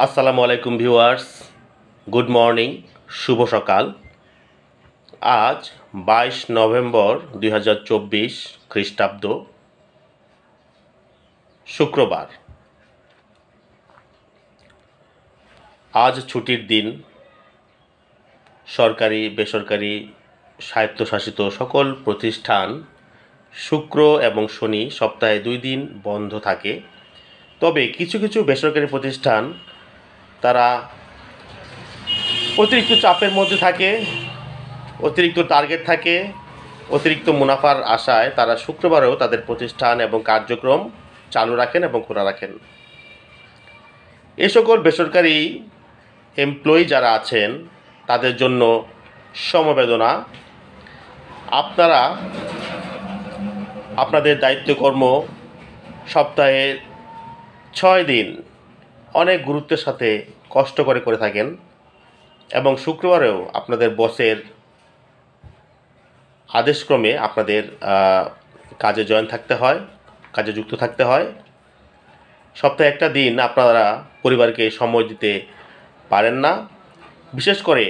আসসালামু আলাইকুম viewers, good morning, শুভ সকাল। আজ 22 নভেম্বর 2024 খ্রিস্টাব্দ, শুক্রবার। আজ ছুটির দিন। সরকারি, বেসরকারি, স্বায়ত্তশাসিত সকল প্রতিষ্ঠান শুক্র এবং শনি সপ্তাহে 2 দিন বন্ধ থাকে। তবে কিছু কিছু বেসরকারি প্রতিষ্ঠান তারা অতিরিক্ত চাপের মধ্যে থাকে, অতিরিক্ত টার্গেট থাকে, অতিরিক্ত মুনাফার আশায় তারা শুক্রবারেও তাদের প্রতিষ্ঠান এবং কার্যক্রম চালু রাখেন এবং খোলা রাখেন। এ সকল বেসরকারি এমপ্লয়ি যারা আছেন তাদের জন্য সমবেদনা। আপনারা আপনাদের দায়িত্বকর্ম সপ্তাহে 6 দিন অনেক গুরুত্বের সাথে কষ্ট করে থাকেন এবং শুক্রবারেও আপনাদের বসের আদেশক্রমে আপনাদের কাজে জয়েন থাকতে হয়, কাজে যুক্ত থাকতে হয়। সপ্তাহে একটা দিন আপনারা পরিবারকে সময় দিতে পারেন না। বিশেষ করে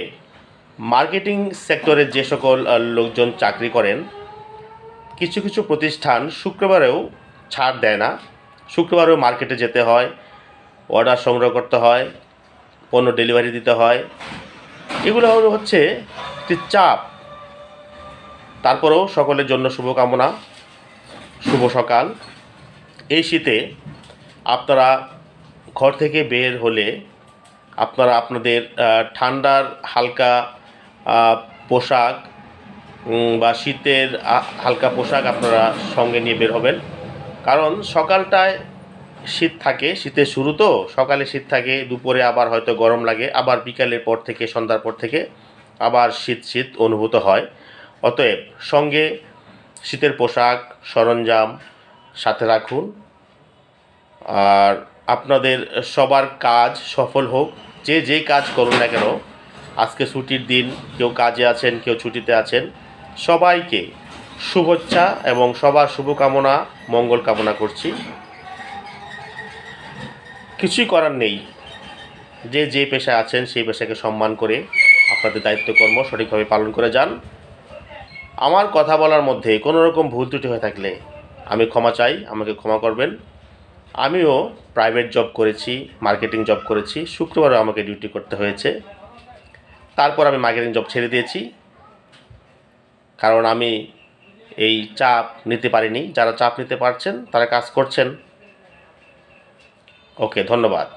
মার্কেটিং সেক্টরে যে সকল লোকজন চাকরি করেন, কিছু কিছু প্রতিষ্ঠান শুক্রবারেও ছাড় দেয় না। শুক্রবারেও মার্কেটে যেতে হয়, অর্ডার সংগ্রহ করতে হয়, পণ্য ডেলিভারি দিতে হয়। এগুলো হচ্ছে একটি চাপ। তারপরেও সকলের জন্য শুভকামনা, শুভ সকাল। এই শীতে আপনারা ঘর থেকে বের হলে আপনারা আপনাদের ঠান্ডার হালকা পোশাক বা শীতের হালকা পোশাক আপনারা সঙ্গে নিয়ে বের হবেন। কারণ সকালটায় শীত থাকে, শীতের শুরু তো, সকালে শীত থাকে, দুপুরে আবার হয়তো গরম লাগে, আবার বিকালের পর থেকে, সন্ধ্যার পর থেকে আবার শীত অনুভূত হয়। অতএব সঙ্গে শীতের পোশাক সরঞ্জাম সাথে রাখুন। আর আপনাদের সবার কাজ সফল হোক। যে কাজ করুন না কেন, আজকে ছুটির দিন, কেউ কাজে আছেন, কেউ ছুটিতে আছেন, সবাইকে শুভেচ্ছা এবং সবার শুভকামনা, মঙ্গল কামনা করছি। কিছুই করার নেই, যে পেশায় আছেন সেই পেশাকে সম্মান করে আপনাদের দায়িত্বকর্ম সঠিকভাবে পালন করে যান। আমার কথা বলার মধ্যে কোনো রকম ভুল ত্রুটি হয়ে থাকলে আমি ক্ষমা চাই, আমাকে ক্ষমা করবেন। আমিও প্রাইভেট জব করেছি, মার্কেটিং জব করেছি, শুক্রবারও আমাকে ডিউটি করতে হয়েছে। তারপর আমি মার্কেটিং জব ছেড়ে দিয়েছি, কারণ আমি এই চাপ নিতে পারিনি। যারা চাপ নিতে পারছেন তারা কাজ করছেন। ওকে, ধন্যবাদ।